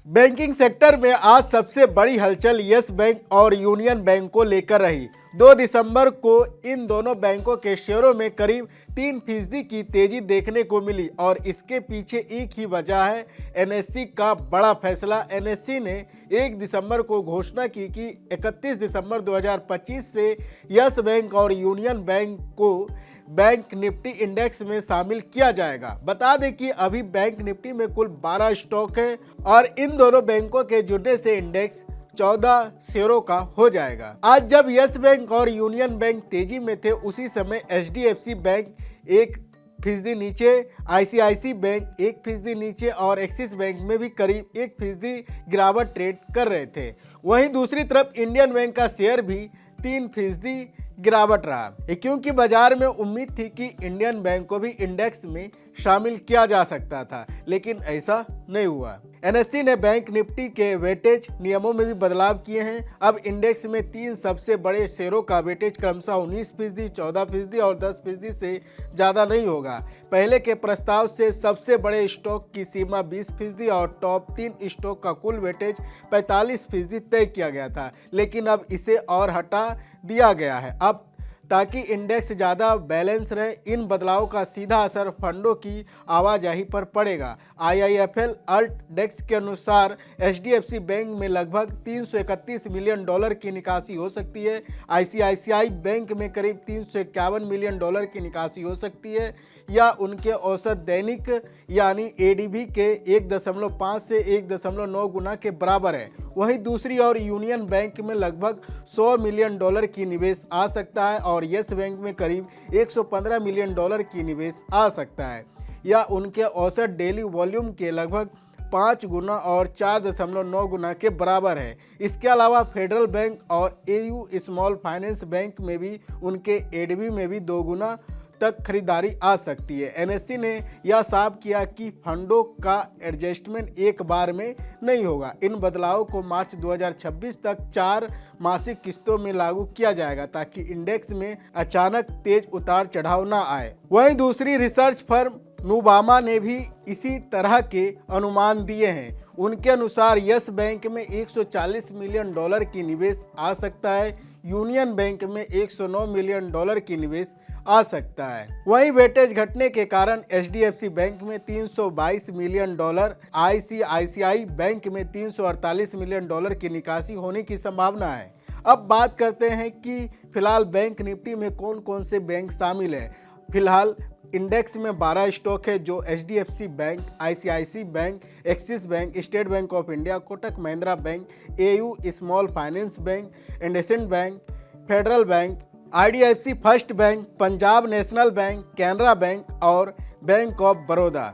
Banking sector में आज सबसे बड़ी हलचल यस बैंक और यूनियन बैंक को लेकर रही। 2 दिसंबर को इन दोनों बैंकों के शेयरों में करीब 3% की तेजी देखने को मिली और इसके पीछे एक ही वजह है, एनएससी का बड़ा फैसला। एनएससी ने 1 दिसंबर को घोषणा की कि 31 दिसंबर 2025 से यस बैंक और यूनियन बैंक को बैंक निफ्टी इंडेक्स में शामिल किया जाएगा। बता दें कि अभी बैंक निफ्टी में कुल 12 स्टॉक है और इन दोनों बैंकों के जुड़ने से इंडेक्स 14 शेयरों का हो जाएगा। आज जब यस बैंक और यूनियन बैंक तेजी में थे, उसी समय एचडीएफसी बैंक 1% नीचे, आईसीआईसी बैंक 1% नीचे और एक्सिस बैंक में भी करीब 1% गिरावट ट्रेड कर रहे थे। वहीं दूसरी तरफ इंडियन बैंक का शेयर भी 3% गिरावट रहा, क्योंकि बाजार में उम्मीद थी कि इंडियन बैंक को भी इंडेक्स में शामिल किया जा सकता था, लेकिन ऐसा नहीं हुआ। एनएससी ने बैंक निफ्टी के वेटेज नियमों में भी बदलाव किए हैं। अब इंडेक्स में 3 सबसे बड़े शेयरों का वेटेज क्रमशः 19%, 14% और 10% से ज़्यादा नहीं होगा। पहले के प्रस्ताव से सबसे बड़े स्टॉक की सीमा 20% और टॉप 3 स्टॉक का कुल वेटेज 45% तय किया गया था, लेकिन अब इसे और हटा दिया गया है अब ताकि इंडेक्स ज़्यादा बैलेंस रहे। इन बदलावों का सीधा असर फंडों की आवाजाही पर पड़ेगा। आईआईएफएल अल्ट डेस्क के अनुसार एचडीएफसी बैंक में लगभग $331 मिलियन की निकासी हो सकती है। आईसीआईसीआई बैंक में करीब $351 मिलियन की निकासी हो सकती है, या उनके औसत दैनिक यानी एडीबी के 1.5 से 1.9 गुना के बराबर है। वहीं दूसरी ओर यूनियन बैंक में लगभग $100 मिलियन की निवेश आ सकता है और यस बैंक में करीब $115 मिलियन की निवेश आ सकता है, या उनके औसत डेली वॉल्यूम के लगभग 5 गुना और 4.9 गुना के बराबर है। इसके अलावा फेडरल बैंक और एयू स्मॉल फाइनेंस बैंक में भी उनके एडीबी में भी 2 गुना तक खरीदारी आ सकती है। एनएससी ने यह साफ किया कि फंडों का एडजस्टमेंट एक बार में नहीं होगा। इन बदलावों को मार्च 2026 तक 4 मासिक किस्तों में लागू किया जाएगा ताकि इंडेक्स में अचानक तेज उतार चढ़ाव ना आए। वहीं दूसरी रिसर्च फर्म नुवामा ने भी इसी तरह के अनुमान दिए हैं। उनके अनुसार यस बैंक में $140 मिलियन की निवेश आ सकता है, यूनियन बैंक में $109 मिलियन की निवेश आ सकता है। वहीं वेटेज घटने के कारण एचडीएफसी बैंक में $322 मिलियन, आईसीआईसीआई बैंक में $348 मिलियन की निकासी होने की संभावना है। अब बात करते हैं कि फिलहाल बैंक निफ्टी में कौन कौन से बैंक शामिल है। फिलहाल इंडेक्स में 12 स्टॉक है जो HDFC Bank, ICICI Bank, Axis Bank, State Bank of India, Kotak Mahindra Bank, AU Small Finance Bank, IndusInd Bank, Federal Bank, IDFC First Bank, Punjab National Bank, Canara Bank और Bank of Baroda.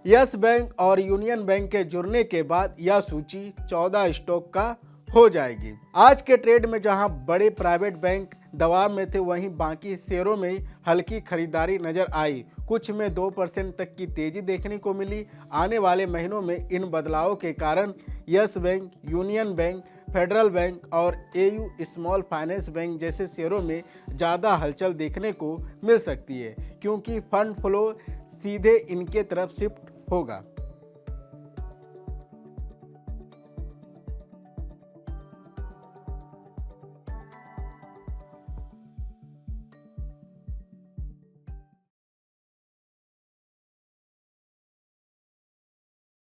Yes Bank और Union Bank के जुड़ने के बाद यह सूची 14 स्टॉक का हो जाएगी। आज के ट्रेड में जहां बड़े प्राइवेट बैंक दबाव में थे, वहीं बाकी शेयरों में हल्की खरीदारी नजर आई। कुछ में 2% तक की तेजी देखने को मिली। आने वाले महीनों में इन बदलावों के कारण yes bank, union bank, Federal bank और एयू स्मॉल फाइनेंस बैंक जैसे शेयरों में ज़्यादा हलचल देखने को मिल सकती है, क्योंकि फंड फ्लो सीधे इनके तरफ शिफ्ट होगा।